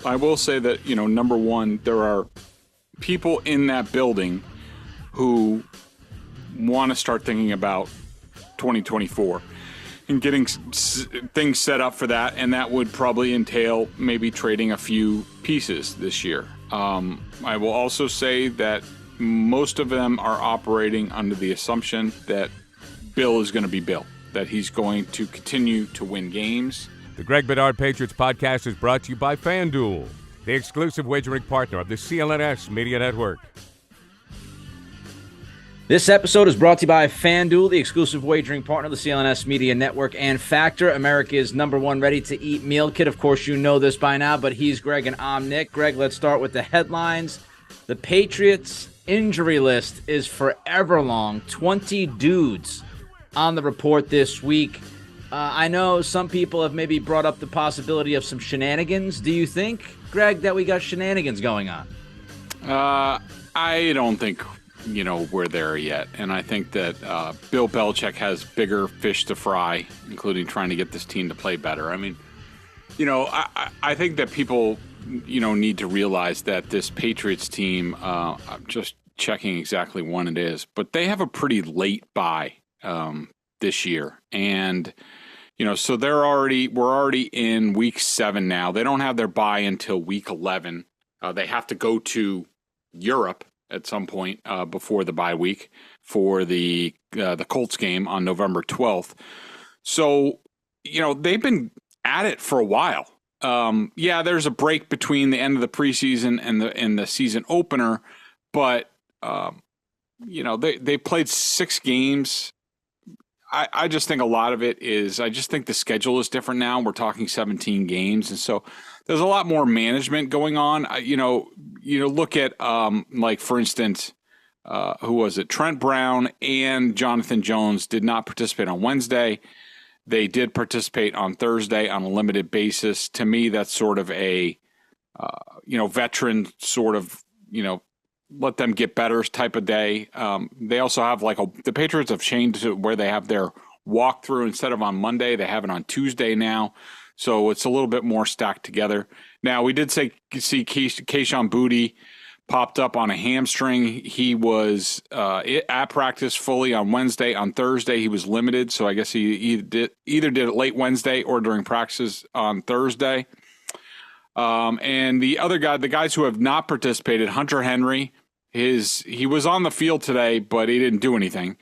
I will say that, number one, there are people in that building who want to start thinking about 2024 and getting things set up for that, and that would probably entail maybe trading a few pieces this year. I will also say that most of them are operating under the assumption that Bill is going to be Bill, that he's going to continue to win games. The Greg Bedard Patriots Podcast is brought to you by FanDuel, the exclusive wagering partner of the CLNS Media Network. This episode is brought to you by FanDuel, the exclusive wagering partner of the CLNS Media Network and Factor, America's #1 ready-to-eat meal kit. Of course, you know this by now, but he's Greg and I'm Nick. Greg, let's start with the headlines. The Patriots' injury list is forever long. 20 dudes on the report this week. I know some people have maybe brought up the possibility of some shenanigans. Do you think, Greg, that we got shenanigans going on? I don't think, we're there yet. And I think that Bill Belichick has bigger fish to fry, including trying to get this team to play better. I mean, I think that people, need to realize that this Patriots team, I'm just checking exactly when it is, but they have a pretty late bye this year. And, so we're already in week 7 now. They don't have their bye until week 11. They have to go to Europe at some point before the bye week for the Colts game on November 12th. So, they've been at it for a while. There's a break between the end of the preseason and the season opener, but they played 6 games. I just think a lot of it is, I just think the schedule is different now. We're talking 17 games. And so there's a lot more management going on. Look at, for instance, who was it? Trent Brown and Jonathan Jones did not participate on Wednesday. They did participate on Thursday on a limited basis. To me, that's sort of a, veteran sort of, let them get better type of day. They also have the Patriots have changed to where they have their walkthrough instead of on Monday. They have it on Tuesday now. So it's a little bit more stacked together. Now, we did see Kayshon Boutte popped up on a hamstring. He was at practice fully on Wednesday. On Thursday, he was limited. So I guess he either did it late Wednesday or during practices on Thursday. And the other guy, the guys who have not participated, Hunter Henry, he was on the field today, but he didn't do anything.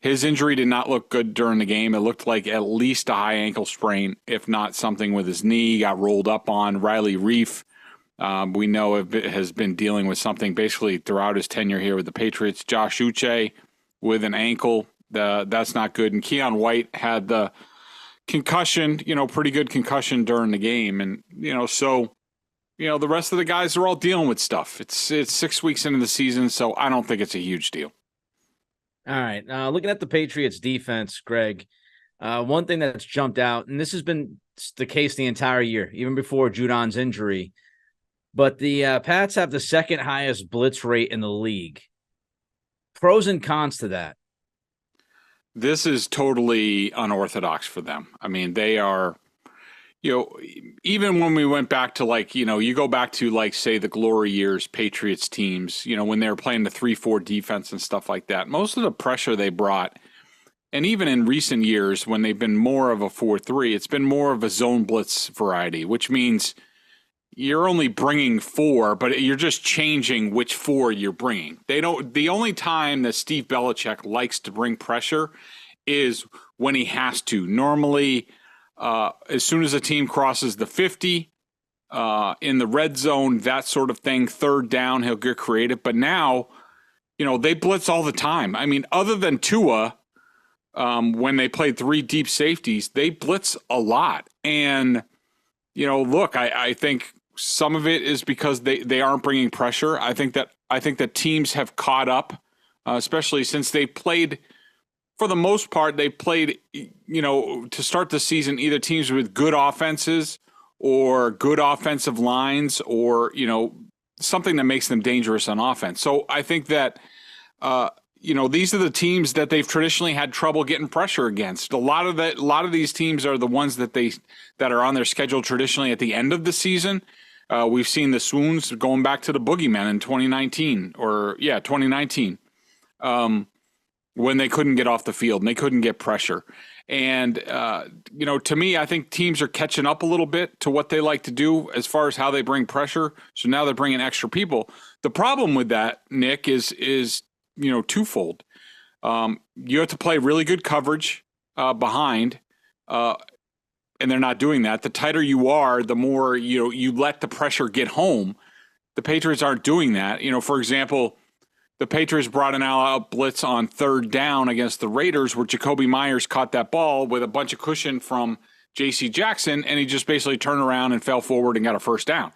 His injury did not look good during the game. It looked like at least a high ankle sprain, if not something with his knee. Got rolled up on. Riley Reif, we know, has been dealing with something basically throughout his tenure here with the Patriots. Josh Uche with an ankle. That's not good. And Keon White had the concussion, pretty good concussion during the game. And, the rest of the guys are all dealing with stuff. It's 6 weeks into the season, so I don't think it's a huge deal. All right. Looking at the Patriots defense, Greg, one thing that's jumped out, and this has been the case the entire year, even before Judon's injury, but the Pats have the second highest blitz rate in the league. Pros and cons to that. This is totally unorthodox for them. I mean, they are, even when we went back to you go back to say the glory years Patriots teams, when they were playing the 3-4 defense and stuff like that, most of the pressure they brought, and even in recent years when they've been more of a 4-3, it's been more of a zone blitz variety, which means you're only bringing 4, but you're just changing which 4 you're bringing. The only time that Steve Belichick likes to bring pressure is when he has to. Normally, as soon as a team crosses the 50, in the red zone, that sort of thing, third down, he'll get creative. But now, they blitz all the time. I mean, other than Tua, when they played 3 deep safeties, they blitz a lot. And, look, I think some of it is because they aren't bringing pressure. I think that teams have caught up, especially since they played, for the most part, they played, to start the season, either teams with good offenses or good offensive lines or, something that makes them dangerous on offense. So I think that, these are the teams that they've traditionally had trouble getting pressure against. A lot of these teams are the ones that are on their schedule traditionally at the end of the season. We've seen the swoons going back to the boogeyman in 2019 when they couldn't get off the field and they couldn't get pressure. And, to me, I think teams are catching up a little bit to what they like to do as far as how they bring pressure. So now they're bringing extra people. The problem with that, Nick, is twofold. You have to play really good coverage behind, and they're not doing that. The tighter you are, the more you let the pressure get home. The Patriots aren't doing that. For example, the Patriots brought an all-out blitz on third down against the Raiders where Jacoby Myers caught that ball with a bunch of cushion from J.C. Jackson, and he just basically turned around and fell forward and got a first down.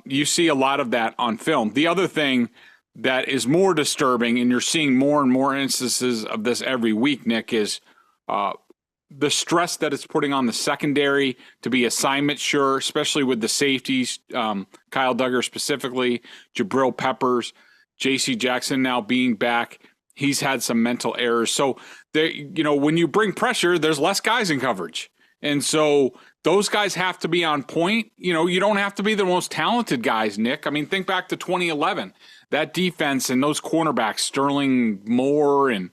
You see a lot of that on film. The other thing that is more disturbing, and you're seeing more and more instances of this every week, Nick, is the stress that it's putting on the secondary to be assignment sure, especially with the safeties, Kyle Duggar specifically, Jabril Peppers, J.C. Jackson now being back. He's had some mental errors. So, when you bring pressure, there's less guys in coverage. And so those guys have to be on point. You don't have to be the most talented guys, Nick. I mean, think back to 2011. That defense and those cornerbacks, Sterling Moore and,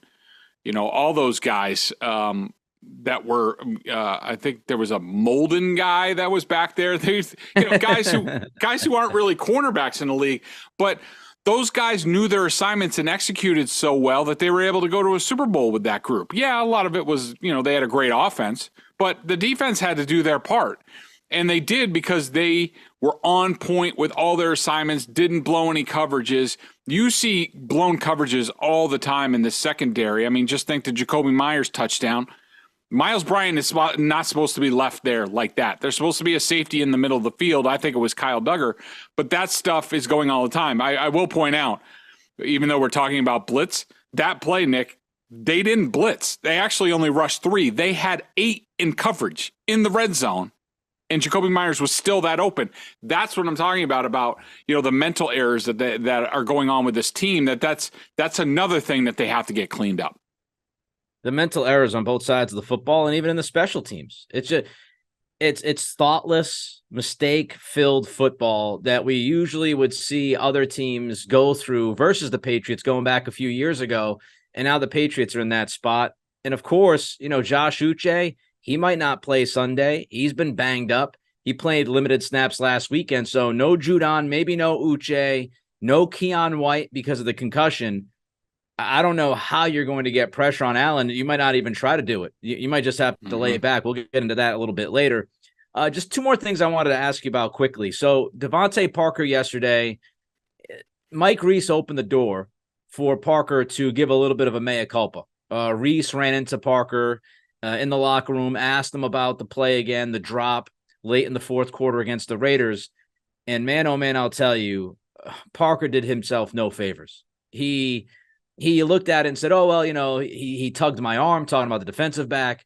all those guys that were, I think there was a Molden guy that was back there. There's, guys who aren't really cornerbacks in the league, but those guys knew their assignments and executed so well that they were able to go to a Super Bowl with that group. Yeah, a lot of it was, they had a great offense, but the defense had to do their part. And they did because they were on point with all their assignments, didn't blow any coverages. You see blown coverages all the time in the secondary. I mean, just think the Jacoby Myers touchdown. Miles Bryant is not supposed to be left there like that. There's supposed to be a safety in the middle of the field. I think it was Kyle Duggar, but that stuff is going all the time. I will point out, even though we're talking about blitz, that play, Nick, they didn't blitz. They actually only rushed 3. They had 8 in coverage in the red zone, and Jacoby Myers was still that open. That's what I'm talking about the mental errors that are going on with this team. That's another thing that they have to get cleaned up. The mental errors on both sides of the football and even in the special teams. It's thoughtless, mistake-filled football that we usually would see other teams go through versus the Patriots going back a few years ago. And now the Patriots are in that spot. And of course, Josh Uche, he might not play Sunday. He's been banged up. He played limited snaps last weekend. So no Judon, maybe no Uche, no Keon White because of the concussion. I don't know how you're going to get pressure on Allen. You might not even try to do it. You might just have to lay it back. We'll get into that a little bit later. Just 2 more things I wanted to ask you about quickly. So Devontae Parker yesterday, Mike Reese opened the door for Parker to give a little bit of a mea culpa. Reese ran into Parker in the locker room, asked him about the play again, the drop late in the fourth quarter against the Raiders. And man, oh man, I'll tell you, Parker did himself no favors. He looked at it and said, oh, well, he tugged my arm, talking about the defensive back,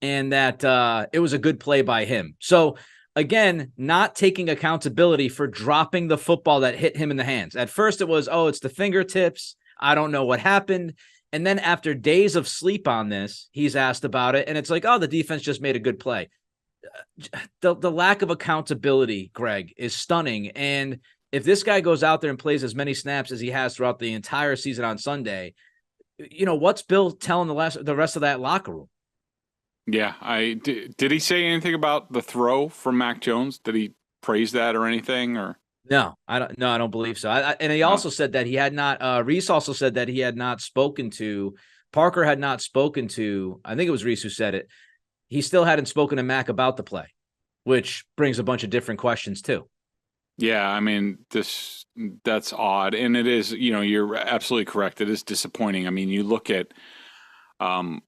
and that it was a good play by him. So, again, not taking accountability for dropping the football that hit him in the hands. At first it was, it's the fingertips. I don't know what happened. And then after days of sleep on this, he's asked about it, and it's like, the defense just made a good play. The lack of accountability, Greg, is stunning. And if this guy goes out there and plays as many snaps as he has throughout the entire season on Sunday, what's Bill telling the rest of that locker room? Yeah, did he say anything about the throw from Mac Jones? Did he praise that or anything? Or no, I don't believe so. And he also said that he had not. Reese also said that he had not spoken to Parker. Had not spoken to. I think it was Reese who said it. He still hadn't spoken to Mac about the play, which brings a bunch of different questions too. Yeah, I mean, that's odd. And it is, you're absolutely correct. It is disappointing. I mean, you look at, when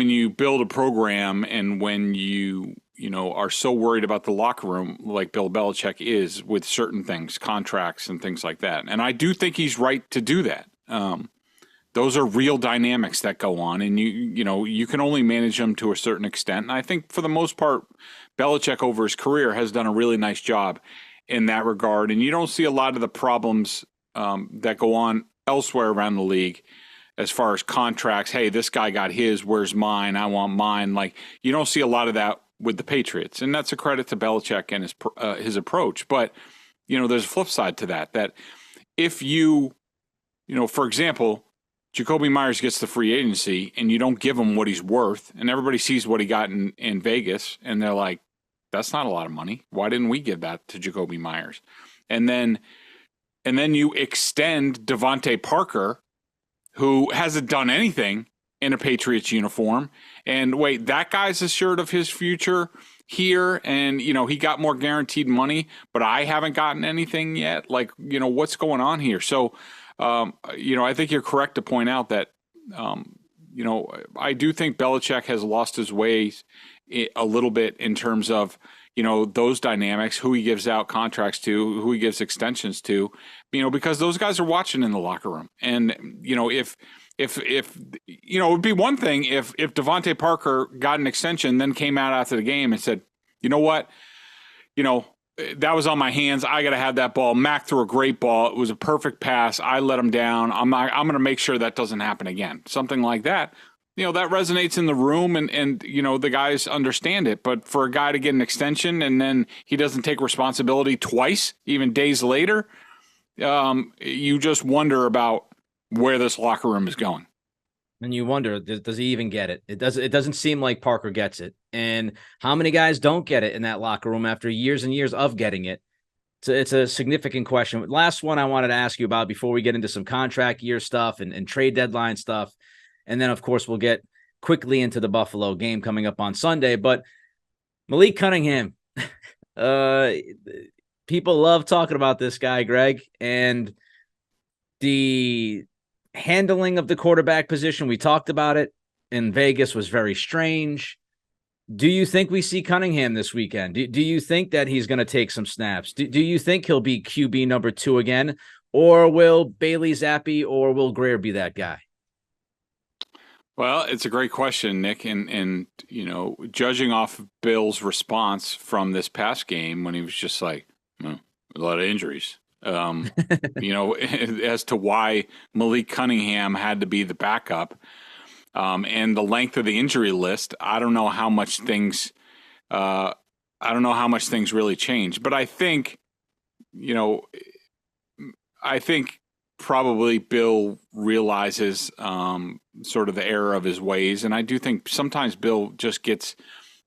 you build a program and when you are so worried about the locker room, like Bill Belichick is with certain things, contracts and things like that. And I do think he's right to do that. Those are real dynamics that go on, and you can only manage them to a certain extent. And I think for the most part, Belichick over his career has done a really nice job in that regard. And you don't see a lot of the problems that go on elsewhere around the league as far as contracts. Hey, this guy got his, where's mine? I want mine. Like, you don't see a lot of that with the Patriots, and that's a credit to Belichick and his approach. But there's a flip side to that. That if for example, Jacoby Myers gets the free agency, and you don't give him what he's worth, and everybody sees what he got in Vegas, and they're like, "That's not a lot of money. Why didn't we give that to Jacoby Myers?" And then you extend Devontae Parker, who hasn't done anything in a Patriots uniform, and wait, that guy's assured of his future here, and he got more guaranteed money, but I haven't gotten anything yet. Like, what's going on here? So, I think you're correct to point out that, I do think Belichick has lost his ways a little bit in terms of, those dynamics, who he gives out contracts to, who he gives extensions to, because those guys are watching in the locker room. And, if it would be one thing if Devontae Parker got an extension, then came out after the game and said, "You know what? That was on my hands. I got to have that ball. Mac threw a great ball. It was a perfect pass. I let him down. I'm going to make sure that doesn't happen again." Something like that. That resonates in the room, and the guys understand it. But for a guy to get an extension and then he doesn't take responsibility twice, even days later, you just wonder about where this locker room is going. And you wonder, does he even get it? It doesn't seem like Parker gets it. And how many guys don't get it in that locker room after years and years of getting it? It's a significant question. Last one I wanted to ask you about before we get into some contract year stuff and trade deadline stuff. And then, of course, we'll get quickly into the Buffalo game coming up on Sunday. But Malik Cunningham, people love talking about this guy, Greg, and the handling of the quarterback position. We talked about it in Vegas was very strange. Do you think we see Cunningham this weekend? Do you think that he's going to take some snaps? Do you think he'll be QB number 2 again? Or will Bailey Zappi or will Greer be that guy? Well, it's a great question, Nick. And judging off Bill's response from this past game when he was just like, a lot of injuries, as to why Malik Cunningham had to be the backup, and the length of the injury list, I don't know how much things really changed. But I think probably Bill realizes sort of the error of his ways. And I do think sometimes Bill just gets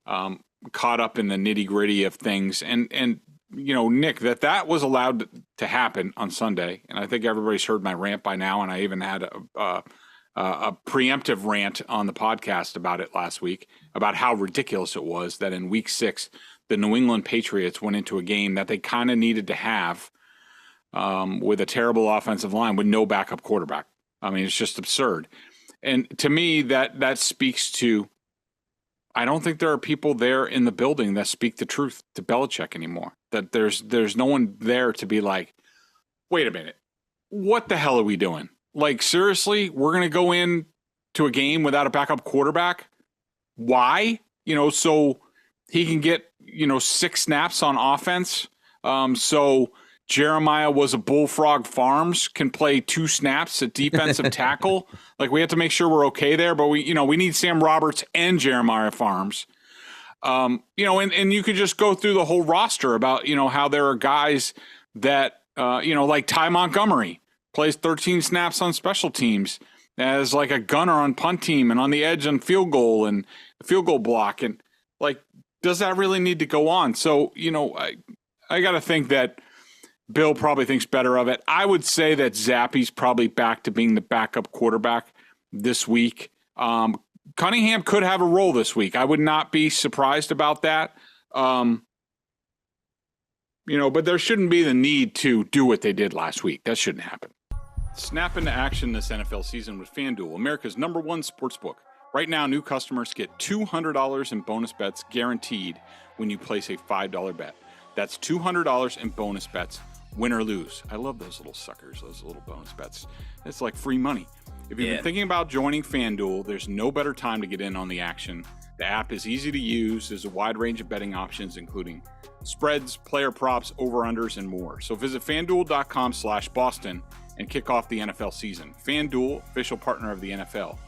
caught up in the nitty gritty of things. And Nick, that was allowed to happen on Sunday. And I think everybody's heard my rant by now. And I even had a preemptive rant on the podcast about it last week, about how ridiculous it was that in week 6, the New England Patriots went into a game that they kind of needed to have with a terrible offensive line with no backup quarterback. I mean, it's just absurd. And to me, that speaks to, I don't think there are people there in the building that speak the truth to Belichick anymore. That there's no one there to be like, wait a minute, what the hell are we doing? Like, seriously, we're going to go in to a game without a backup quarterback? Why? So he can get, 6 snaps on offense. So Jeremiah was a Bullfrog Farms can play 2 snaps at defensive tackle. Like, we have to make sure we're okay there, but we need Sam Roberts and Jeremiah Farms. And you could just go through the whole roster about, how there are guys that, like Ty Montgomery plays 13 snaps on special teams as like a gunner on punt team and on the edge on field goal and field goal block. And like, does that really need to go on? So, I got to think that Bill probably thinks better of it. I would say that Zappi's probably back to being the backup quarterback this week. Cunningham could have a role this week. I would not be surprised about that. But there shouldn't be the need to do what they did last week. That shouldn't happen. Snap into action this NFL season with FanDuel, America's #1 sportsbook. Right now, new customers get $200 in bonus bets guaranteed when you place a $5 bet. That's $200 in bonus bets, win or lose. I love those little suckers, those little bonus bets. It's like free money. If you've been thinking about joining FanDuel, there's no better time to get in on the action. The app is easy to use. There's a wide range of betting options, including spreads, player props, over-unders, and more. So visit FanDuel.com/Boston and kick off the NFL season. FanDuel, official partner of the NFL.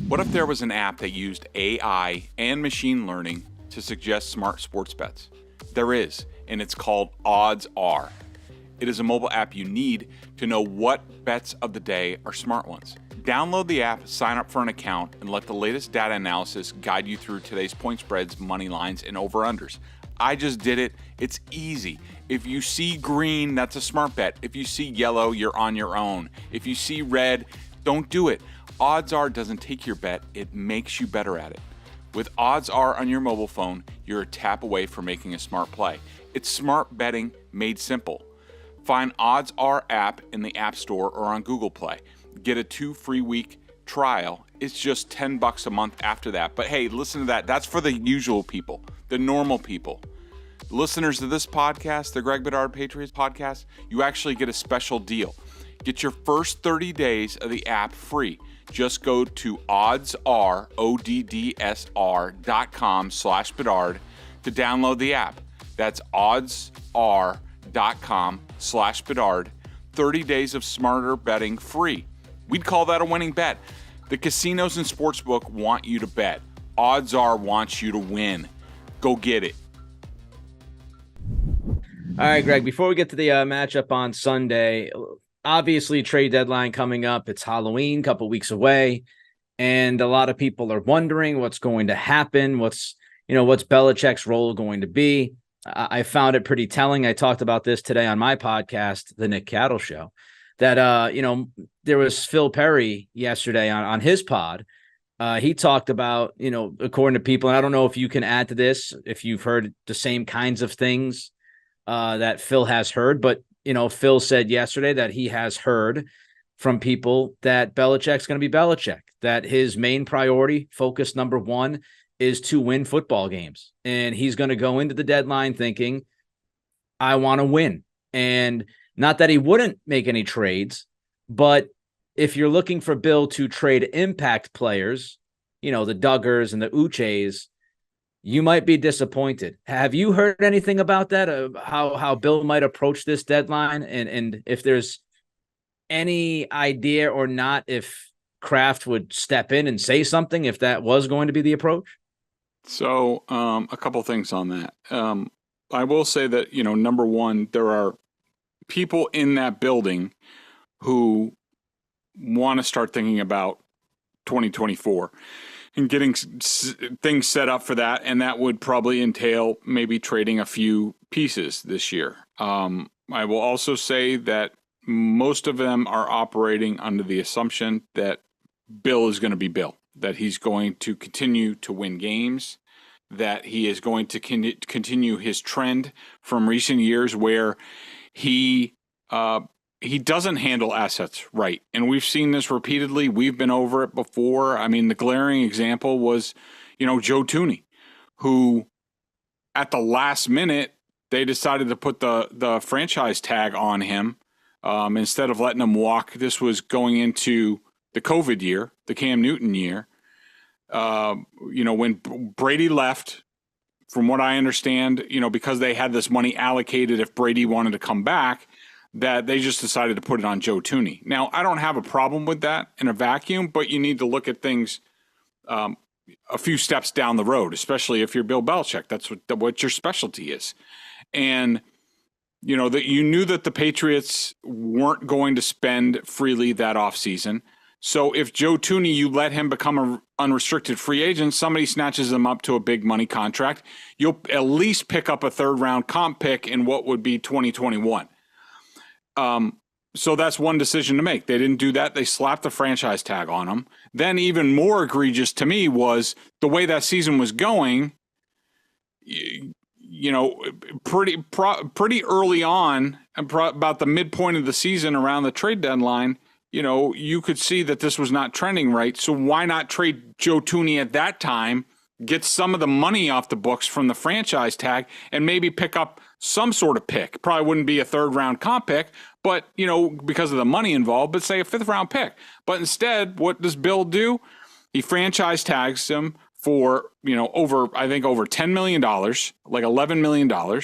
What if there was an app that used AI and machine learning to suggest smart sports bets? There is, and it's called OddsR. It is a mobile app you need to know what bets of the day are smart ones. Download the app, sign up for an account, and let the latest data analysis guide you through today's point spreads, money lines, and over-unders. I just did it. It's easy. If you see green, that's a smart bet. If you see yellow, you're on your own. If you see red, don't do it. OddsR doesn't take your bet, it makes you better at it. With OddsR on your mobile phone, you're a tap away from making a smart play. It's smart betting made simple. Find OddsR app in the App Store or on Google Play. Get a 2 free week trial. It's just $10 a month after that. But hey, listen to that. That's for the usual people, the normal people. Listeners to this podcast, the Greg Bedard Patriots Podcast, you actually get a special deal. Get your first 30 days of the app free. Just go to OddsR, ODDSR.com/Bedard to download the app. That's oddsr.com/Bedard. 30 days of smarter betting free. We'd call that a winning bet. The casinos and sportsbook want you to bet. OddsR wants you to win. Go get it. All right, Greg, before we get to the matchup on Sunday, obviously trade deadline coming up. It's Halloween, a couple weeks away, and a lot of people are wondering what's going to happen. What's Belichick's role going to be? I found it pretty telling. I talked about this today on my podcast, The Nick Cattle Show, that, there was Phil Perry yesterday on his pod. He talked about, according to people, and I don't know if you can add to this, if you've heard the same kinds of things that Phil has heard, but, Phil said yesterday that he has heard from people that Belichick's going to be Belichick, that his main priority, focus number one, is to win football games. And he's going to go into the deadline thinking, I want to win. And not that he wouldn't make any trades, but if you're looking for Bill to trade impact players, the Duggars and the Uches, you might be disappointed. Have you heard anything about that, how Bill might approach this deadline? And if there's any idea or not, if Kraft would step in and say something, if that was going to be the approach? So a couple things on that. I will say that, number one, there are people in that building who want to start thinking about 2024 and getting things set up for that. And that would probably entail maybe trading a few pieces this year. I will also say that most of them are operating under the assumption that Bill is going to be Bill, that he's going to continue to win games, that he is going to continue his trend from recent years where he doesn't handle assets right. And we've seen this repeatedly. We've been over it before. I mean, the glaring example was, Joe Thuney, who at the last minute, they decided to put the franchise tag on him instead of letting him walk. This was going into the COVID year, the Cam Newton year. When Brady left, from what I understand, because they had this money allocated if Brady wanted to come back, that they just decided to put it on Joe Thuney. Now, I don't have a problem with that in a vacuum, but you need to look at things a few steps down the road, especially if you're Bill Belichick. That's what your specialty is. And, that you knew that the Patriots weren't going to spend freely that offseason. So if Joe Thuney, you let him become an unrestricted free agent, somebody snatches him up to a big money contract, you'll at least pick up a third-round comp pick in what would be 2021. So that's one decision to make. They didn't do that. They slapped the franchise tag on him. Then even more egregious to me was the way that season was going, pretty early on, about the midpoint of the season around the trade deadline, you could see that this was not trending right. So why not trade Joe Thuney at that time, get some of the money off the books from the franchise tag, and maybe pick up some sort of pick? Probably wouldn't be a third-round comp pick, but, because of the money involved, but say a fifth-round pick. But instead, what does Bill do? He franchise tags him for, over $10 million, like $11 million.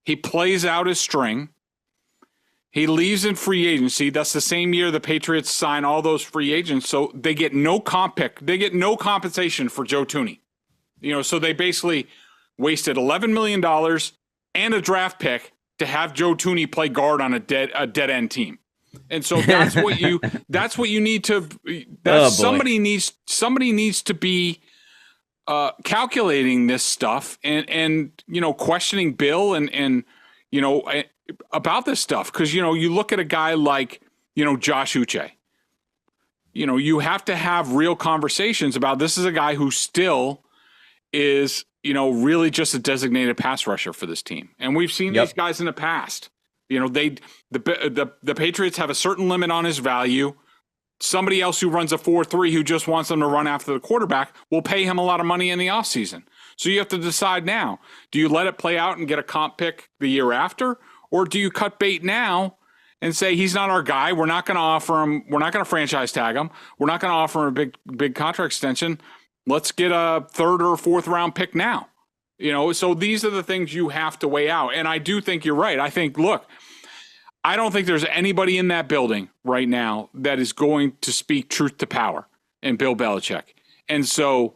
He plays out his string. He leaves in free agency. That's the same year the Patriots sign all those free agents. So they get no comp pick. They get no compensation for Joe Thuney. So they basically wasted $11 million and a draft pick to have Joe Thuney play guard on a dead end team. And so that's what you need to. Somebody needs to be calculating this stuff and questioning Bill and about this stuff, because you look at a guy like Josh Uche. You have to have real conversations about this. Is a guy who still is really just a designated pass rusher for this team, and we've seen these guys in the past. The Patriots have a certain limit on his value. Somebody else who runs a 4-3 who just wants them to run after the quarterback will pay him a lot of money in the offseason. So you have to decide now. Do you let it play out and get a comp pick the year after? Or do you cut bait now and say, he's not our guy. We're not going to offer him. We're not going to franchise tag him. We're not going to offer him a big contract extension. Let's get a 3rd or 4th round pick now. So these are the things you have to weigh out. And I do think you're right. I think, look, I don't think there's anybody in that building right now that is going to speak truth to power in Bill Belichick. And so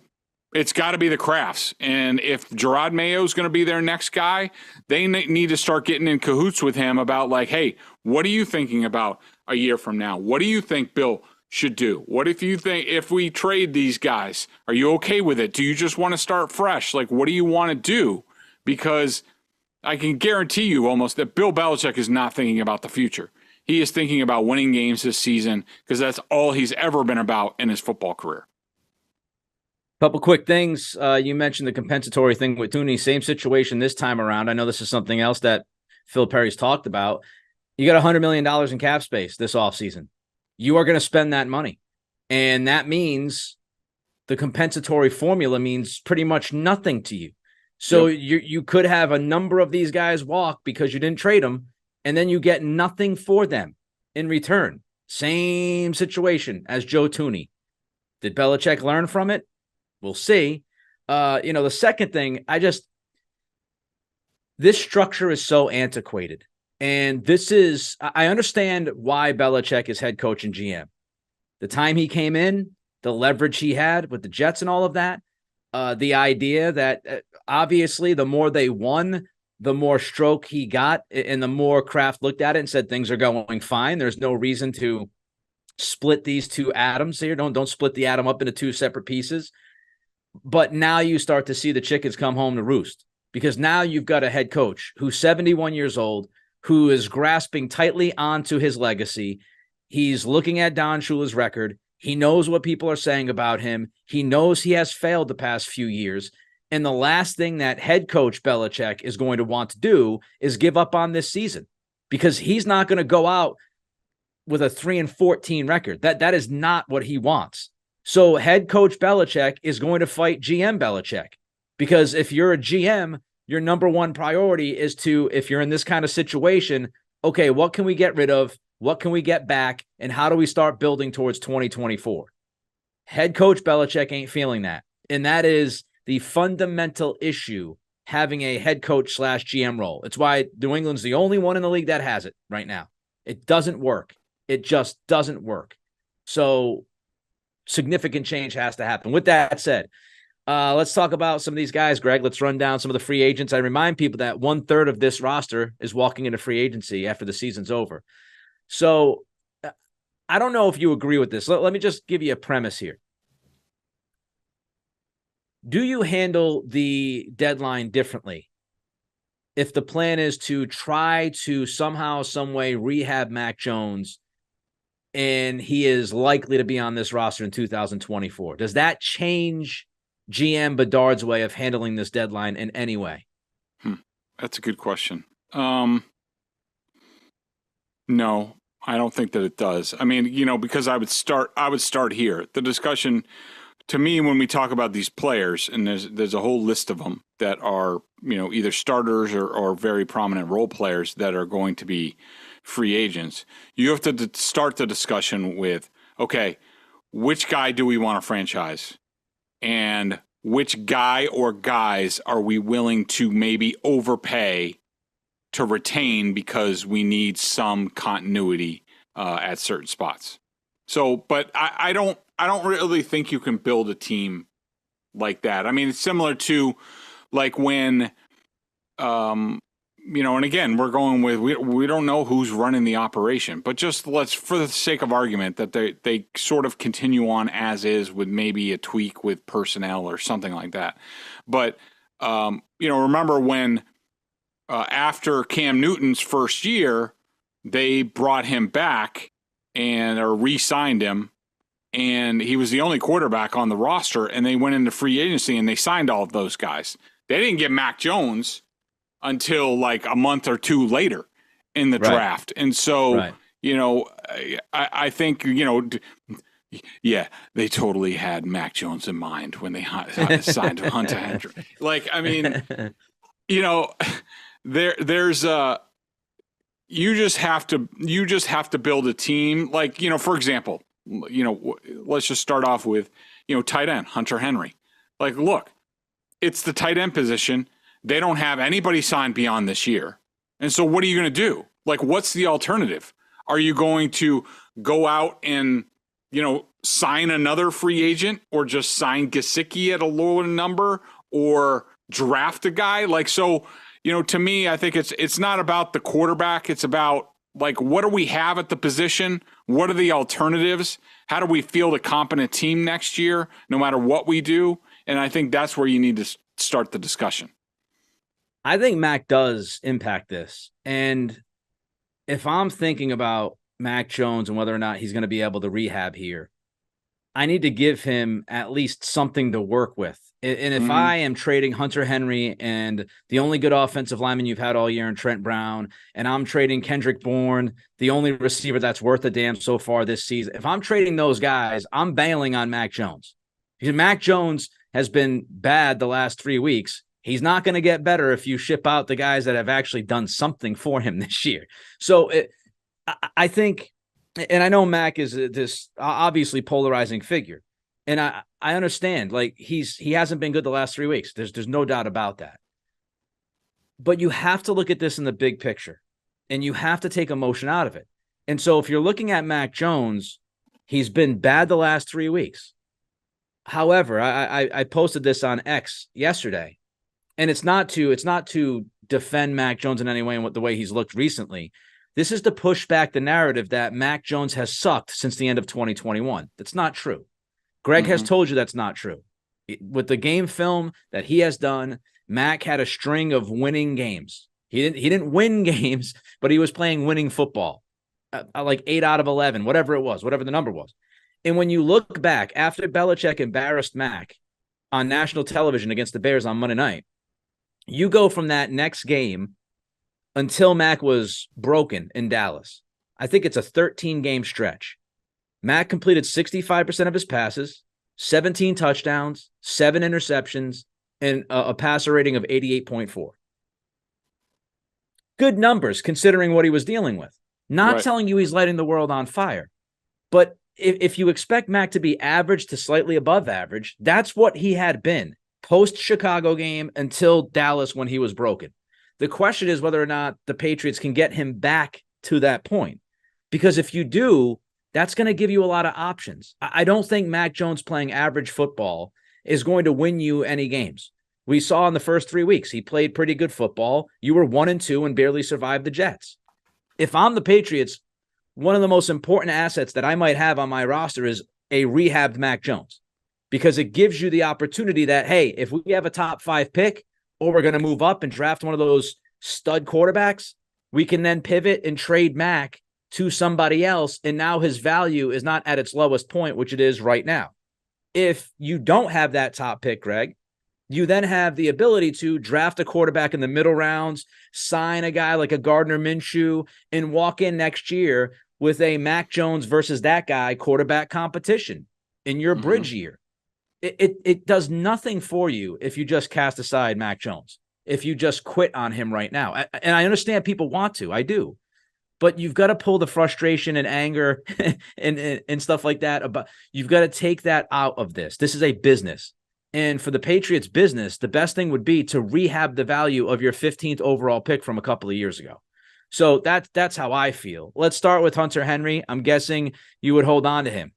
it's got to be the Crafts. And if Gerard Mayo is going to be their next guy, they need to start getting in cahoots with him about hey, what are you thinking about a year from now? What do you think Bill should do? What if we trade these guys? Are you okay with it? Do you just want to start fresh? What do you want to do? Because I can guarantee you almost that Bill Belichick is not thinking about the future. He is thinking about winning games this season, because that's all he's ever been about in his football career. Couple quick things. You mentioned the compensatory thing with Thuney. Same situation this time around. I know this is something else that Phil Perry's talked about. You got $100 million in cap space this offseason. You are going to spend that money. And that means the compensatory formula means pretty much nothing to you. So you could have a number of these guys walk because you didn't trade them, and then you get nothing for them in return. Same situation as Joe Thuney. Did Belichick learn from it? We'll see. The second thing, this structure is so antiquated. And I understand why Belichick is head coach and GM. The time he came in, the leverage he had with the Jets and all of that, the idea that obviously the more they won, the more stroke he got, and the more Kraft looked at it and said things are going fine. There's no reason to split these two atoms here. Don't split the atom up into two separate pieces. But now you start to see the chickens come home to roost, because now you've got a head coach who's 71 years old, who is grasping tightly onto his legacy. He's looking at Don Shula's record. He knows what people are saying about him. He knows he has failed the past few years. And the last thing that head coach Belichick is going to want to do is give up on this season, because he's not going to go out with a 3-14 record. That is not what he wants. So head coach Belichick is going to fight GM Belichick, because if you're a GM, your number one priority is to, if you're in this kind of situation, okay, what can we get rid of? What can we get back? And how do we start building towards 2024? Head coach Belichick ain't feeling that. And that is the fundamental issue, having a head coach / GM role. It's why New England's the only one in the league that has it right now. It doesn't work. It just doesn't work. So significant change has to happen. With that said, let's talk about some of these guys, Greg. Let's run down some of the free agents. I remind people that 1/3 of this roster is walking into free agency after the season's over. So I don't know if you agree with this. Let me just give you a premise here. Do you handle the deadline differently if the plan is to try to somehow, some way rehab Mac Jones, and he is likely to be on this roster in 2024? Does that change GM Bedard's way of handling this deadline in any way? That's a good question. No, I don't think that it does. I mean, because I would start here. The discussion, to me, when we talk about these players, and there's a whole list of them that are, either starters or very prominent role players that are going to be free agents, you have to start the discussion with, okay, which guy do we want to franchise? And which guy or guys are we willing to maybe overpay to retain because we need some continuity at certain spots. So, but I don't really think you can build a team like that. I mean, it's similar to like when, and again, we're going with, we don't know who's running the operation, but just let's, for the sake of argument, that they sort of continue on as is with maybe a tweak with personnel or something like that. But, remember when after Cam Newton's first year, they brought him back or re-signed him, and he was the only quarterback on the roster, and they went into free agency and they signed all of those guys. They didn't get Mac Jones until like a month or two later in the draft. And so, I think, they totally had Mac Jones in mind when they signed Hunter Henry. Like, I mean, there's you just have to build a team. Like, for example, let's just start off with, tight end, Hunter Henry. Like, look, it's the tight end position. They don't have anybody signed beyond this year. And so what are you going to do? Like, what's the alternative? Are you going to go out and, sign another free agent, or just sign Gesicki at a lower number, or draft a guy? Like, so, to me, I think it's not about the quarterback. It's about, like, what do we have at the position? What are the alternatives? How do we field a competent team next year, no matter what we do? And I think that's where you need to start the discussion. I think Mac does impact this. And if I'm thinking about Mac Jones and whether or not he's going to be able to rehab here, I need to give him at least something to work with. And if I am trading Hunter Henry and the only good offensive lineman you've had all year in Trent Brown, and I'm trading Kendrick Bourne, the only receiver that's worth a damn so far this season, if I'm trading those guys, I'm bailing on Mac Jones. Because Mac Jones has been bad the last 3 weeks. He's not going to get better if you ship out the guys that have actually done something for him this year. So I think, and I know Mac is this obviously polarizing figure, and I understand, like, he hasn't been good the last 3 weeks. There's no doubt about that. But you have to look at this in the big picture, and you have to take emotion out of it. And so if you're looking at Mac Jones, he's been bad the last 3 weeks. However, I posted this on X yesterday. And it's not to defend Mac Jones in any way and the way he's looked recently. This is to push back the narrative that Mac Jones has sucked since the end of 2021. That's not true. Greg has told you that's not true. With the game film that he has done, Mac had a string of winning games. He didn't win games, but he was playing winning football. Like 8 out of 11, whatever it was, whatever the number was. And when you look back after Belichick embarrassed Mac on national television against the Bears on Monday night, you go from that next game until Mac was broken in Dallas. I think it's a 13-game stretch. Mac completed 65% of his passes, 17 touchdowns, 7 interceptions, and a passer rating of 88.4. Good numbers considering what he was dealing with. Not telling you he's lighting the world on fire. But if you expect Mac to be average to slightly above average, that's what he had been post-Chicago game until Dallas when he was broken. The question is whether or not the Patriots can get him back to that point. Because if you do, that's going to give you a lot of options. I don't think Mac Jones playing average football is going to win you any games. We saw in the first 3 weeks, he played pretty good football. You were 1-2 and barely survived the Jets. If I'm the Patriots, one of the most important assets that I might have on my roster is a rehabbed Mac Jones. Because it gives you the opportunity that, hey, if we have a top 5 pick, or we're going to move up and draft one of those stud quarterbacks, we can then pivot and trade Mac to somebody else, and now his value is not at its lowest point, which it is right now. If you don't have that top pick, Greg, you then have the ability to draft a quarterback in the middle rounds, sign a guy like a Gardner Minshew, and walk in next year with a Mac Jones versus that guy quarterback competition in your bridge year. It does nothing for you if you just cast aside Mac Jones, if you just quit on him right now. And I understand people want to, I do. But you've got to pull the frustration and anger and stuff like that. You've got to take that out of this. This is a business. And for the Patriots business, the best thing would be to rehab the value of your 15th overall pick from a couple of years ago. So that's how I feel. Let's start with Hunter Henry. I'm guessing you would hold on to him.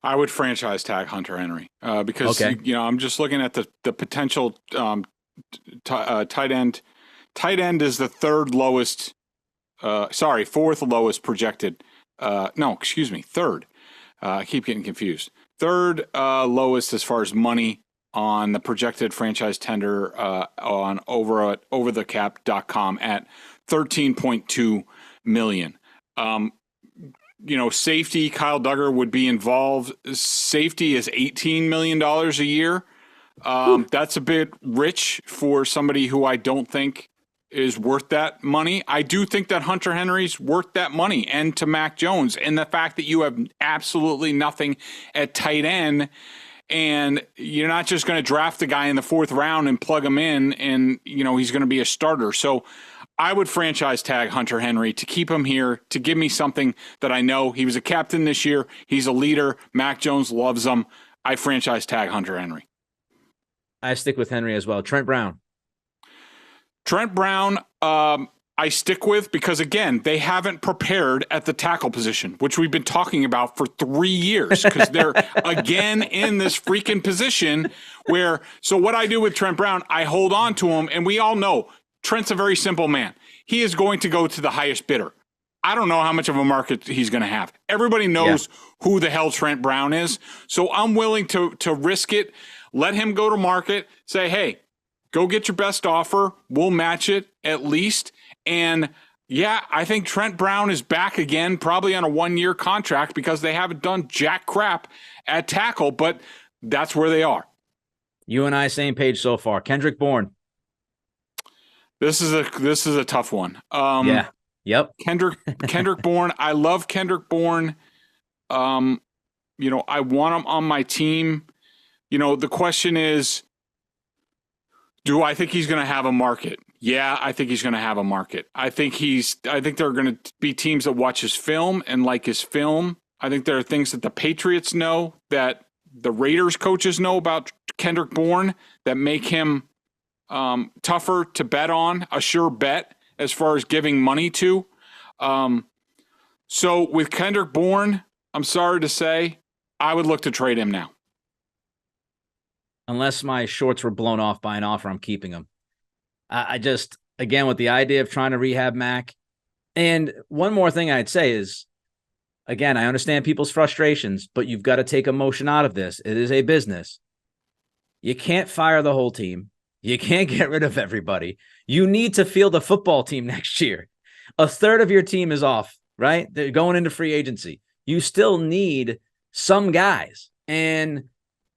I would franchise tag Hunter Henry because, I'm just looking at the potential tight end. Tight end is the fourth lowest projected. Third. I keep getting confused. Third lowest as far as money on the projected franchise tender on overthecap.com at $13.2 million. Safety, Kyle Duggar would be involved. Safety is $18 million a year. That's a bit rich for somebody who I don't think is worth that money. I do think that Hunter Henry's worth that money, and to Mac Jones, and the fact that you have absolutely nothing at tight end, and you're not just going to draft the guy in the fourth round and plug him in and, he's going to be a starter. So I would franchise tag Hunter Henry to keep him here, to give me something that I know. He was a captain this year. He's a leader. Mac Jones loves him. I franchise tag Hunter Henry. I stick with Henry as well. Trent Brown, I stick with because, again, they haven't prepared at the tackle position, which we've been talking about for 3 years because they're, again, in this freaking position where – so what I do with Trent Brown, I hold on to him, and we all know Trent's a very simple man. He is going to go to the highest bidder. I don't know how much of a market he's going to have. Everybody knows who the hell Trent Brown is, so I'm willing to risk it, let him go to market, say, hey, go get your best offer. We'll match it at least. And I think Trent Brown is back again, probably on a 1-year contract because they haven't done jack crap at tackle, but that's where they are. You and I, same page so far. Kendrick Bourne. This is a tough one. Yep. Kendrick Bourne. I love Kendrick Bourne. I want him on my team. The question is, do I think he's going to have a market? Yeah, I think he's going to have a market. I think there are going to be teams that watch his film and like his film. I think there are things that the Patriots know that the Raiders coaches know about Kendrick Bourne that make him tougher to bet on, a sure bet as far as giving money to. So with Kendrick Bourne, I'm sorry to say, I would look to trade him now. Unless my shorts were blown off by an offer, I'm keeping him. I just, again, with the idea of trying to rehab Mac. And one more thing I'd say is, again, I understand people's frustrations, but you've got to take emotion out of this. It is a business. You can't fire the whole team. You can't get rid of everybody. You need to field a football team next year. A third of your team is off, right? They're going into free agency. You still need some guys. And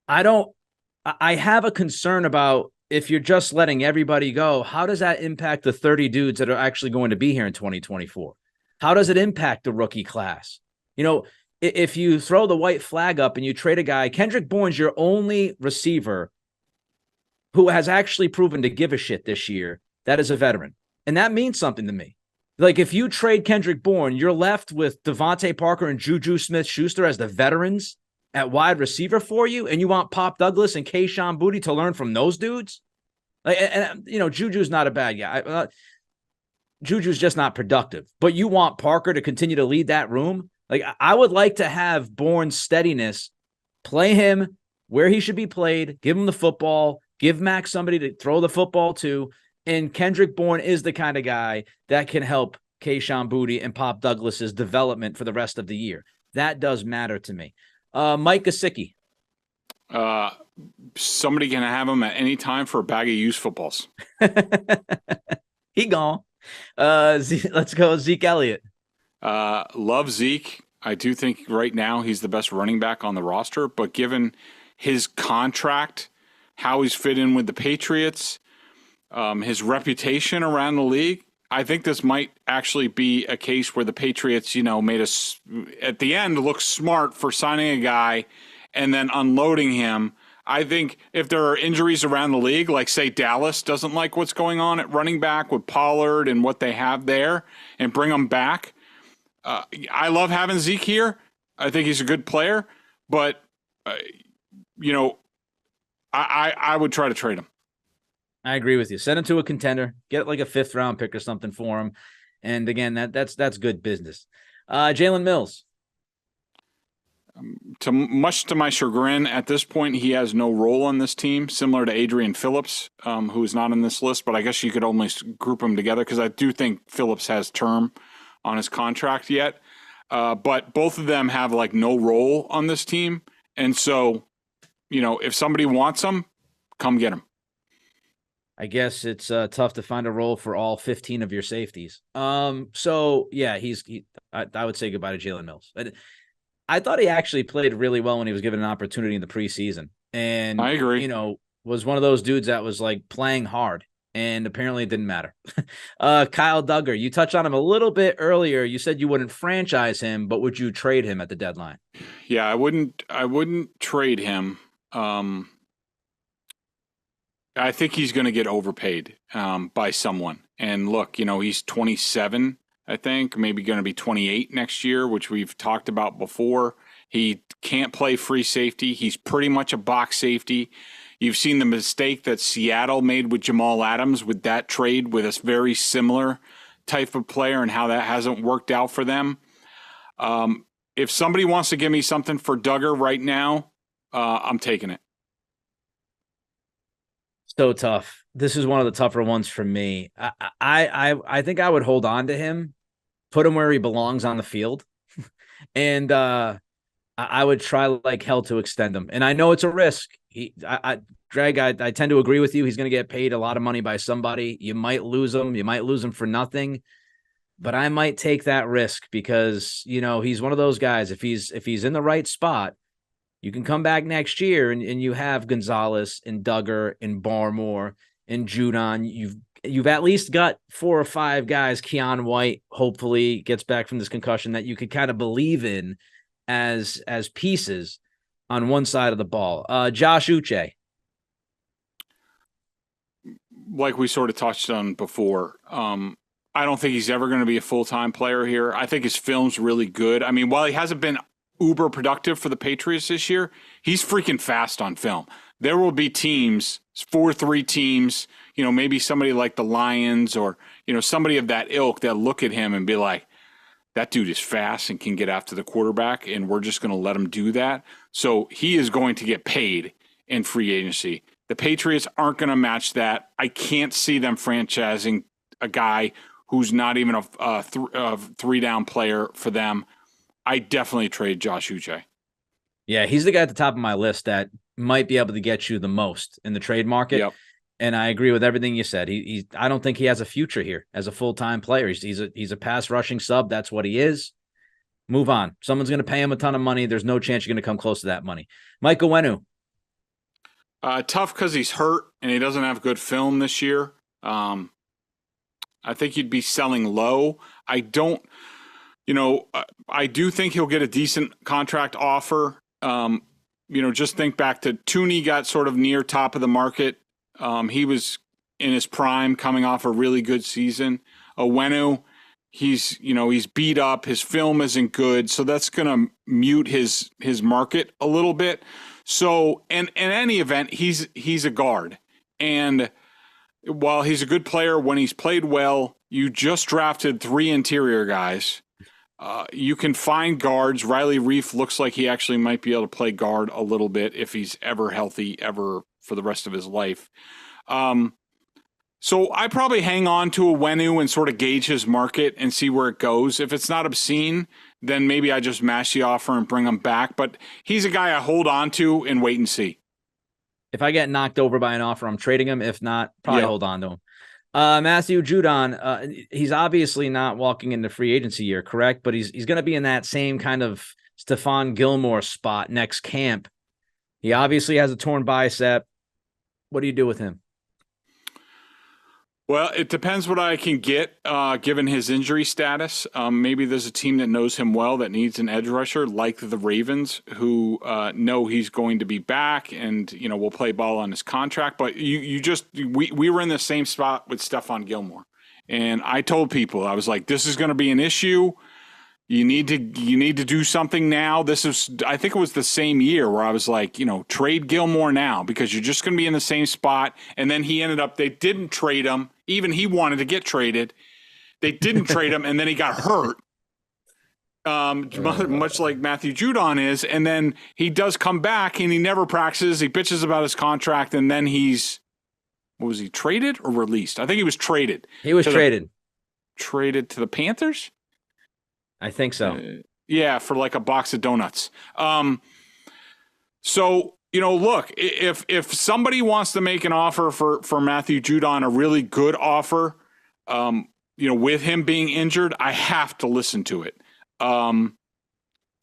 I have a concern about, if you're just letting everybody go, how does that impact the 30 dudes that are actually going to be here in 2024? How does it impact the rookie class? If you throw the white flag up and you trade a guy, Kendrick Bourne's your only receiver who has actually proven to give a shit this year, that is a veteran. And that means something to me. Like, if you trade Kendrick Bourne, you're left with Devontae Parker and Juju Smith-Schuster as the veterans at wide receiver for you, and you want Pop Douglas and Kayshon Boutte to learn from those dudes? Juju's not a bad guy. Juju's just not productive. But you want Parker to continue to lead that room? Like, I would like to have Bourne's steadiness, play him where he should be played, give him the football, give Max somebody to throw the football to, and Kendrick Bourne is the kind of guy that can help Kayshon Boutte and Pop Douglas's development for the rest of the year. That does matter to me. Mike Gesicki. Somebody can have him at any time for a bag of used footballs. He gone. Let's go Zeke Elliott. Love Zeke. I do think right now he's the best running back on the roster, but given his contract, how he's fit in with the Patriots, his reputation around the league, I think this might actually be a case where the Patriots, made us at the end look smart for signing a guy and then unloading him. I think if there are injuries around the league, like say Dallas doesn't like what's going on at running back with Pollard and what they have there, and bring him back. I love having Zeke here. I think he's a good player, but I would try to trade him. I agree with you. Send him to a contender. Get like a 5th round pick or something for him. And again, that's good business. Jalen Mills. Much to my chagrin, at this point, he has no role on this team, similar to Adrian Phillips, who is not on this list. But I guess you could almost group them together because I do think Phillips has term on his contract yet. But both of them have like no role on this team. And so, if somebody wants them, come get them. I guess it's tough to find a role for all 15 of your safeties. So yeah, I would say goodbye to Jalen Mills. I thought he actually played really well when he was given an opportunity in the preseason. And I agree. Was one of those dudes that was like playing hard, and apparently it didn't matter. Kyle Duggar, you touched on him a little bit earlier. You said you wouldn't franchise him, but would you trade him at the deadline? Yeah, I wouldn't trade him. I think he's going to get overpaid by someone. And look, he's 27, I think, maybe going to be 28 next year, which we've talked about before. He can't play free safety. He's pretty much a box safety. You've seen the mistake that Seattle made with Jamal Adams with that trade with a very similar type of player and how that hasn't worked out for them. If somebody wants to give me something for Duggar right now, I'm taking it. So tough. This is one of the tougher ones for me. I think I would hold on to him, put him where he belongs on the field, and I would try like hell to extend him. And I know it's a risk. Greg, I tend to agree with you. He's going to get paid a lot of money by somebody. You might lose him. You might lose him for nothing. But I might take that risk because he's one of those guys. If he's in the right spot, you can come back next year and you have Gonzalez and Duggar and Barmore and Judon. You've at least got 4 or 5 guys. Keon White hopefully gets back from this concussion that you could kind of believe in as pieces on one side of the ball. Josh Uche. Like we sort of touched on before, I don't think he's ever going to be a full-time player here. I think his film's really good. I mean, while he hasn't been uber productive for the Patriots this year, he's freaking fast on film. There will be teams, 4-3 teams, maybe somebody like the Lions or, somebody of that ilk that look at him and be like, that dude is fast and can get after the quarterback, and we're just going to let him do that. So he is going to get paid in free agency. The Patriots aren't going to match that. I can't see them franchising a guy who's not even a 3-down player for them. I definitely trade Josh Uche. Yeah, he's the guy at the top of my list that might be able to get you the most in the trade market. Yep. And I agree with everything you said. I don't think he has a future here as a full-time player. He's a pass rushing sub. That's what he is. Move on. Someone's going to pay him a ton of money. There's no chance you're going to come close to that money. Mike Owenu. Tough because he's hurt and he doesn't have good film this year. I think you'd be selling low. I do think he'll get a decent contract offer. Just think back to Tooney got sort of near top of the market. He was in his prime coming off a really good season. Owenu, he's beat up. His film isn't good. So that's going to mute his market a little bit. So, and in any event, he's a guard. And while he's a good player, when he's played well, you just drafted 3 interior guys. You can find guards. Riley Reif looks like he actually might be able to play guard a little bit if he's ever healthy, ever for the rest of his life. So I probably hang on to Owenu and sort of gauge his market and see where it goes. If it's not obscene, then maybe I just mash the offer and bring him back. But he's a guy I hold on to and wait and see. If I get knocked over by an offer, I'm trading him. If not, probably hold on to him. Matthew Judon, he's obviously not walking into free agency year, correct? But he's going to be in that same kind of Stephon Gilmore spot next camp. He obviously has a torn bicep. What do you do with him? Well, it depends what I can get, given his injury status. Maybe there's a team that knows him well that needs an edge rusher, like the Ravens, who know he's going to be back and will play ball on his contract. But we were in the same spot with Stephon Gilmore, and I told people, I was like, this is going to be an issue. You need to do something now. I think it was the same year where I was like, trade Gilmore now because you're just going to be in the same spot. And then they didn't trade him. Even he wanted to get traded. They didn't trade him, and then he got hurt. Much like Matthew Judon is. And then he does come back and he never practices. He bitches about his contract. And then was he traded or released? I think he was traded. He was traded. Traded to the Panthers? I think so. Yeah, for like a box of donuts. So, look, if somebody wants to make an offer for Matthew Judon, a really good offer, with him being injured, I have to listen to it.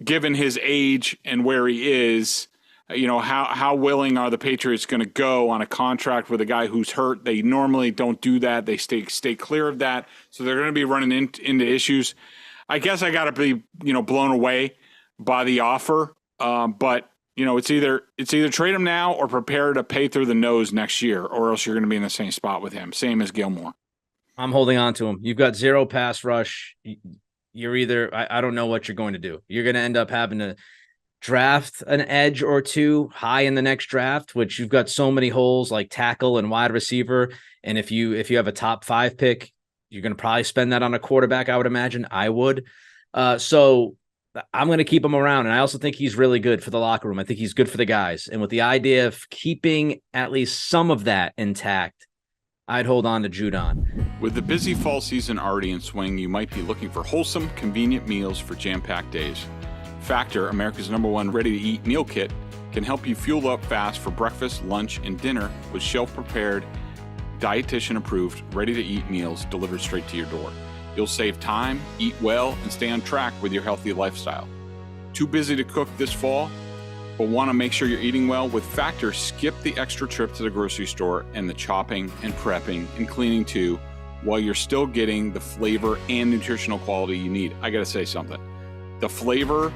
Given his age and where he is, how willing are the Patriots going to go on a contract with a guy who's hurt? They normally don't do that. They stay clear of that. So they're going to be running into issues. I guess I got to be, blown away by the offer. But it's either trade him now or prepare to pay through the nose next year, or else you're going to be in the same spot with him. Same as Gilmore. I'm holding on to him. You've got zero pass rush. You're either, I don't know what you're going to do. You're going to end up having to draft an edge or two high in the next draft, which you've got so many holes like tackle and wide receiver. And if you have a top 5 pick, you're going to probably spend that on a quarterback, I would imagine. I would. So I'm going to keep him around. And I also think he's really good for the locker room. I think he's good for the guys. And with the idea of keeping at least some of that intact, I'd hold on to Judon. With the busy fall season already in swing, you might be looking for wholesome, convenient meals for jam-packed days. Factor, America's #1 ready-to-eat meal kit, can help you fuel up fast for breakfast, lunch, and dinner with shelf-prepared, dietitian-approved, ready-to-eat meals delivered straight to your door. You'll save time, eat well, and stay on track with your healthy lifestyle. Too busy to cook this fall, but want to make sure you're eating well? With Factor, skip the extra trip to the grocery store and the chopping and prepping and cleaning too, while you're still getting the flavor and nutritional quality you need. I got to say something. The flavor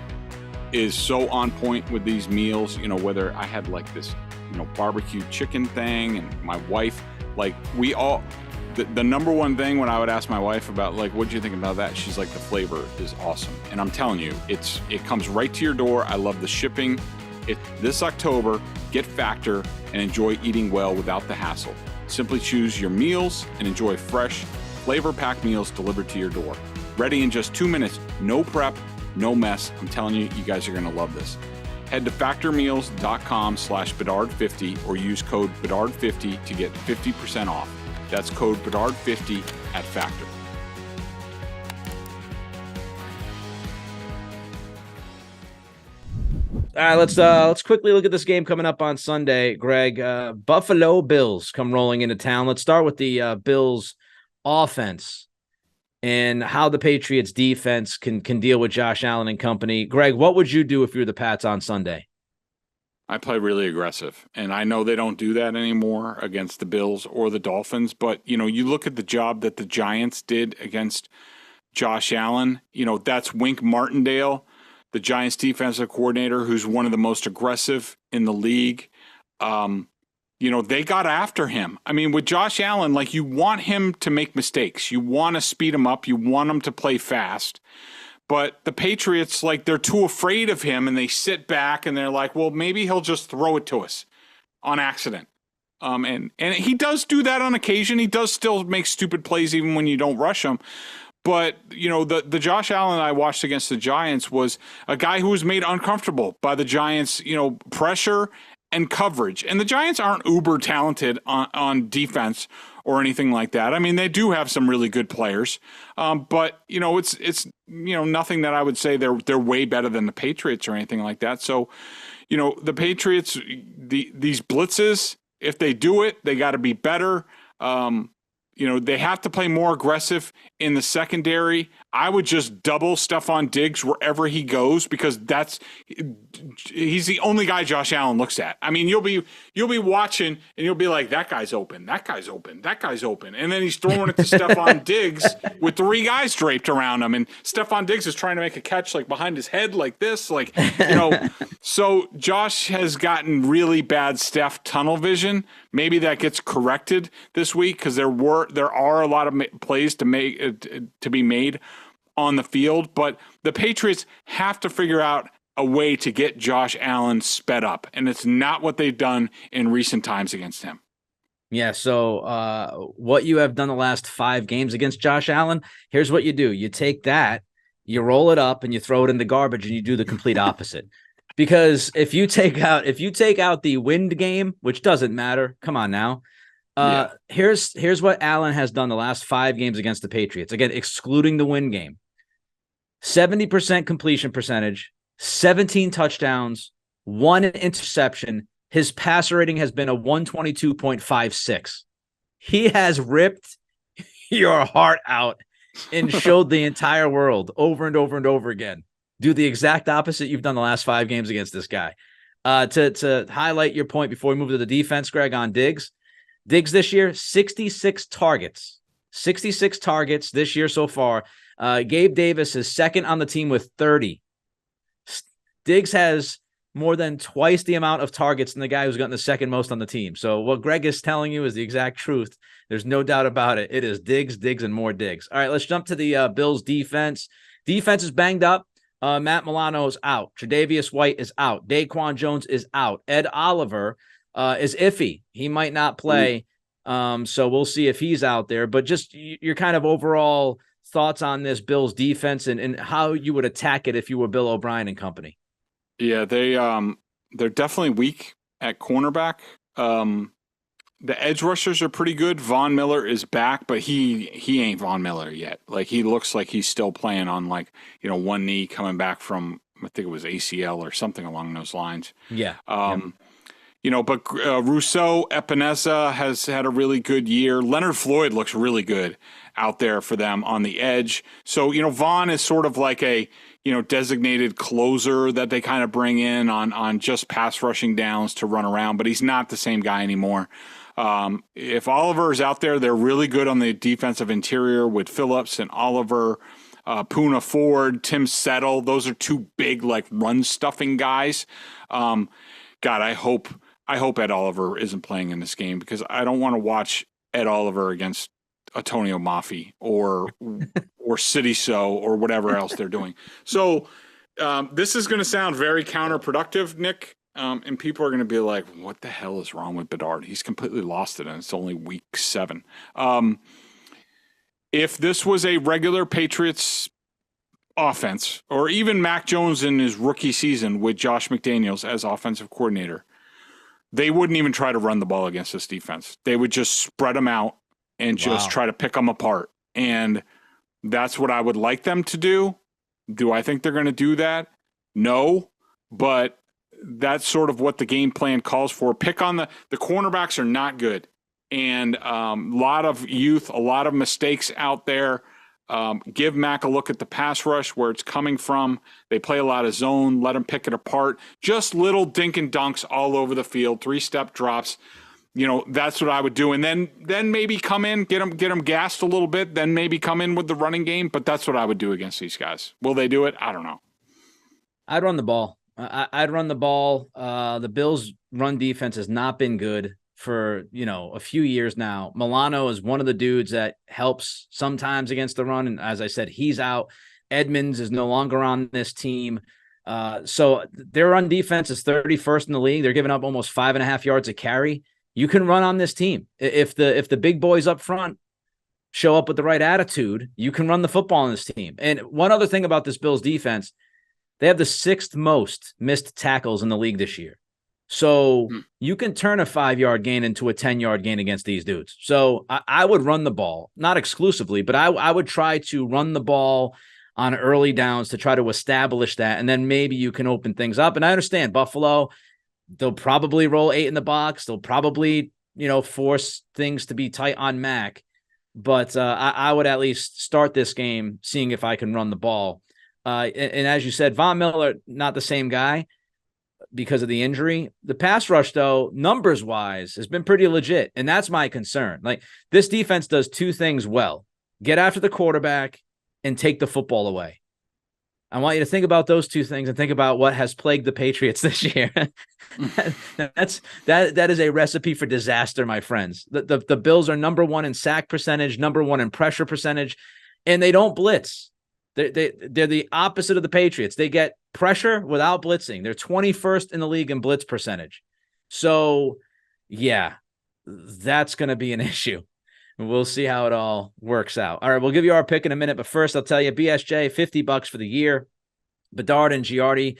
is so on point with these meals, whether I had like this, barbecue chicken thing, and my wife, the number one thing when I would ask my wife about, what do you think about that? She's like, the flavor is awesome. And I'm telling you, it comes right to your door. I love the shipping. This October, get Factor and enjoy eating well without the hassle. Simply choose your meals and enjoy fresh, flavor-packed meals delivered to your door. Ready in just 2 minutes. No prep, no mess. I'm telling you, you guys are going to love this. Head to factormeals.com/Bedard50 or use code Bedard50 to get 50% off. That's code Bedard50 at Factor. All right, let's quickly look at this game coming up on Sunday, Greg. Buffalo Bills come rolling into town. Let's start with the Bills offense and how the Patriots defense can deal with Josh Allen and company. Greg, what would you do if you're the Pats on Sunday? I play really aggressive, and I know they don't do that anymore against the Bills or the Dolphins, but, you look at the job that the Giants did against Josh Allen, that's Wink Martindale, the Giants defensive coordinator, who's one of the most aggressive in the league. They got after him. I mean, with Josh Allen, you want him to make mistakes. You want to speed him up. You want him to play fast. But the Patriots, they're too afraid of him, and they sit back, and they're like, well, maybe he'll just throw it to us on accident. And he does do that on occasion. He does still make stupid plays even when you don't rush him. But, the Josh Allen I watched against the Giants was a guy who was made uncomfortable by the Giants, pressure and coverage. And the Giants aren't uber talented on defense or anything like that. I mean, they do have some really good players. But, it's nothing that I would say they're way better than the Patriots or anything like that. So, the Patriots, these blitzes, if they do it, they got to be better. They have to play more aggressive in the secondary. I would just double Stephon Diggs wherever he goes because he's the only guy Josh Allen looks at. I mean, you'll be watching and you'll be like, that guy's open, that guy's open, that guy's open. And then he's throwing it to Stephon Diggs with 3 guys draped around him. And Stephon Diggs is trying to make a catch behind his head like this. So Josh has gotten really bad Steph tunnel vision. Maybe that gets corrected this week because there are a lot of plays to be made on the field, but the Patriots have to figure out a way to get Josh Allen sped up, and it's not what they've done in recent times against him. Yeah, so what you have done the last 5 games against Josh Allen, here's what you do. You take that, you roll it up, and you throw it in the garbage, and you do the complete opposite. Because if you take out the wind game, which doesn't matter, come on now. Here's what Allen has done the last 5 games against the Patriots. Again, excluding the wind game. 70% completion percentage, 17 touchdowns, 1 interception. His passer rating has been a 122.56. He has ripped your heart out and showed the entire world over and over and over again. Do the exact opposite you've done the last 5 games against this guy. To highlight your point before we move to the defense, Greg, on Diggs. Diggs this year, 66 targets. 66 targets this year so far. Gabe Davis is second on the team with 30. Diggs has more than twice the amount of targets than the guy who's gotten the second most on the team. So what Greg is telling you is the exact truth. There's no doubt about it. It is Diggs, and more Diggs. All right, let's jump to the Bills defense. Defense is banged up. Matt Milano is out. Tre'Davious White is out. Daquan Jones is out. Ed Oliver is iffy. He might not play. So we'll see if he's out there. But just your kind of overall thoughts on this Bills defense and how you would attack it if you were Bill O'Brien and company. Yeah, they're definitely weak at cornerback. The edge rushers are pretty good. Von Miller is back, but he ain't Von Miller yet. Like, he looks like he's still playing on, like, one knee coming back from, I think it was ACL or something along those lines. Yeah. But Rousseau Epinesa has had a really good year. Leonard Floyd looks really good out there for them on the edge. So, Vaughn is sort of like a, designated closer that they kind of bring in on just pass rushing downs to run around, but he's not the same guy anymore. If Oliver is out there, they're really good on the defensive interior with Phillips and Oliver, Poona Ford, Tim Settle. Those are 2 big, like, run stuffing guys. God, I hope Ed Oliver isn't playing in this game, because I don't want to watch Ed Oliver against Antonio Mafi or City So or whatever else they're doing. So this is going to sound very counterproductive, Nick, and people are going to be like, what the hell is wrong with Bedard? He's completely lost it, and it's only week 7. If this was a regular Patriots offense, or even Mac Jones in his rookie season with Josh McDaniels as offensive coordinator, they wouldn't even try to run the ball against this defense. They would just spread them out and just try to pick them apart. And that's what I would like them to do. Do I think they're going to do that? No, but that's sort of what the game plan calls for. Pick on the cornerbacks are not good. And a lot of youth, a lot of mistakes out there. Give Mac a look at the pass rush, where it's coming from. They play a lot of zone. Let them pick it apart. Just little dink and dunks all over the field, 3-step drops. That's what I would do. And then maybe come in, get them gassed a little bit, then maybe come in with the running game. But that's what I would do against these guys. Will they do it? I don't know. I'd run the ball. I'd run the ball. The Bills' run defense has not been good for, a few years now. Milano is one of the dudes that helps sometimes against the run. And as I said, he's out. Edmonds is no longer on this team. So their run defense is 31st in the league. They're giving up almost 5.5 yards a carry. You can run on this team. If the big boys up front show up with the right attitude, you can run the football on this team. And one other thing about this Bills defense, they have the 6th most missed tackles in the league this year. So you can turn a 5-yard gain into a 10-yard gain against these dudes. So I would run the ball, not exclusively, but I would try to run the ball on early downs to try to establish that. And then maybe you can open things up. And I understand Buffalo, they'll probably roll 8 in the box. They'll probably, force things to be tight on Mac. But I would at least start this game seeing if I can run the ball. And as you said, Von Miller, not the same guy because of the injury. The pass rush, though, numbers-wise, has been pretty legit. And that's my concern. Like, this defense does 2 things well. Get after the quarterback and take the football away. I want you to think about those 2 things and think about what has plagued the Patriots this year. That is a recipe for disaster, my friends. The Bills are number 1 in sack percentage, number 1 in pressure percentage, and they don't blitz. They're the opposite of the Patriots. They get pressure without blitzing. They're 21st in the league in blitz percentage. So, yeah, that's going to be an issue. We'll see how it all works out. All right, we'll give you our pick in a minute, but first I'll tell you, BSJ, $50 for the year. Bedard and Giardi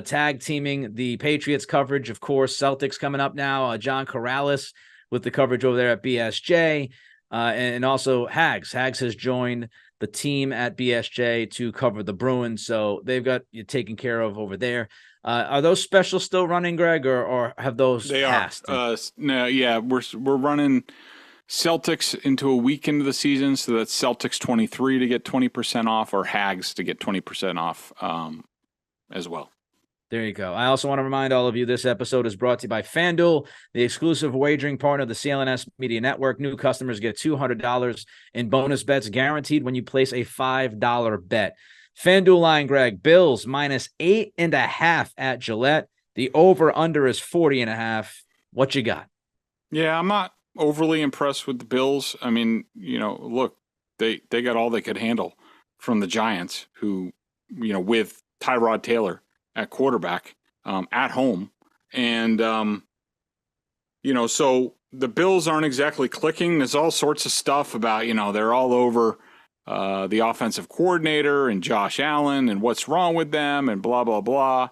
tag teaming the Patriots coverage. Of course, Celtics coming up now. John Corrales with the coverage over there at BSJ. And also Hags. Hags has joined the team at BSJ to cover the Bruins. So they've got you taken care of over there. Are those specials still running, Greg, or have those passed? No, yeah, we're running Celtics into a week into the season, so that's Celtics 23 to get 20% off, or Hags to get 20% off as well. There you go. I also want to remind all of you, this episode is brought to you by FanDuel, the exclusive wagering partner of the CLNS Media Network. New customers get $200 in bonus bets guaranteed when you place a $5 bet. FanDuel line, Greg, Bills minus 8.5 at Gillette. The over-under is 40.5. What you got? Yeah, I'm not overly impressed with the Bills. I mean, look, they got all they could handle from the Giants, who, with Tyrod Taylor at quarterback at home. And, so the Bills aren't exactly clicking. There's all sorts of stuff about, they're all over the offensive coordinator and Josh Allen and what's wrong with them and blah, blah, blah.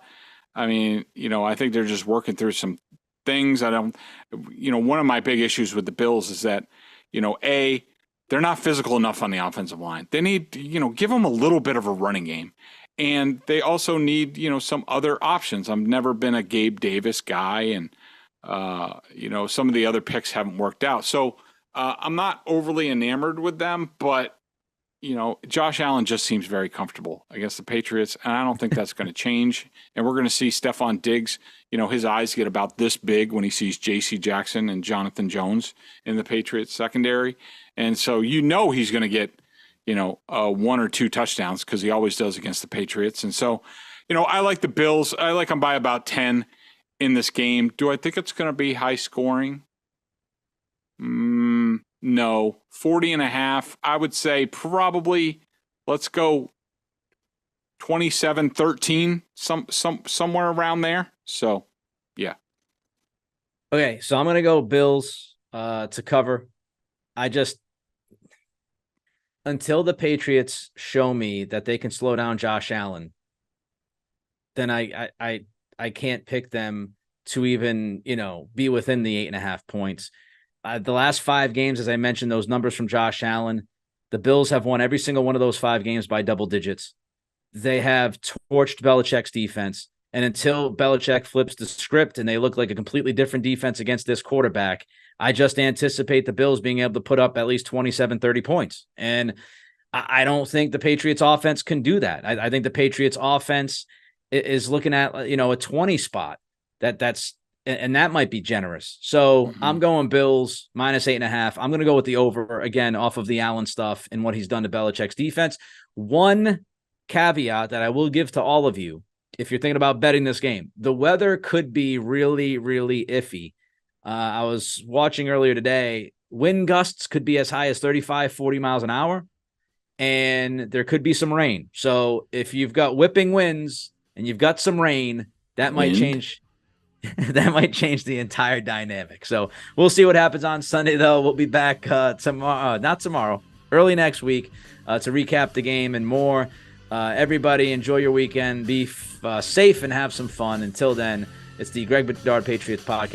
I mean, I think they're just working through some things. One of my big issues with the Bills is that, they're not physical enough on the offensive line. They need, give them a little bit of a running game. And they also need, some other options. I've never been a Gabe Davis guy, and, some of the other picks haven't worked out. So I'm not overly enamored with them, but, Josh Allen just seems very comfortable against the Patriots, and I don't think that's going to change. And we're going to see Stephon Diggs, his eyes get about this big when he sees J.C. Jackson and Jonathan Jones in the Patriots secondary. And so he's going to get, 1 or 2 touchdowns, because he always does against the Patriots. And so, I like the Bills. I like them by about 10 in this game. Do I think it's going to be high scoring? No. 40.5. I would say probably, let's go 27-13, somewhere around there. So, yeah. Okay, so I'm going to go Bills to cover. Until the Patriots show me that they can slow down Josh Allen, then I can't pick them to even, be within the 8.5 points. The last 5 games, as I mentioned, those numbers from Josh Allen, the Bills have won every single one of those 5 games by double digits. They have torched Belichick's defense. And until Belichick flips the script and they look like a completely different defense against this quarterback, I just anticipate the Bills being able to put up at least 27, 30 points. And I don't think the Patriots offense can do that. I think the Patriots offense is looking at, a 20 spot. And that might be generous. So I'm going Bills minus 8.5. I'm going to go with the over again off of the Allen stuff and what he's done to Belichick's defense. One caveat that I will give to all of you, if you're thinking about betting this game, the weather could be really, really iffy. I was watching earlier today, wind gusts could be as high as 35, 40 miles an hour, and there could be some rain. So if you've got whipping winds and you've got some rain, that might change. That might change the entire dynamic. So we'll see what happens on Sunday, though. We'll be back early next week to recap the game and more. Everybody enjoy your weekend. Be safe and have some fun. Until then, it's the Greg Bedard Patriots Podcast.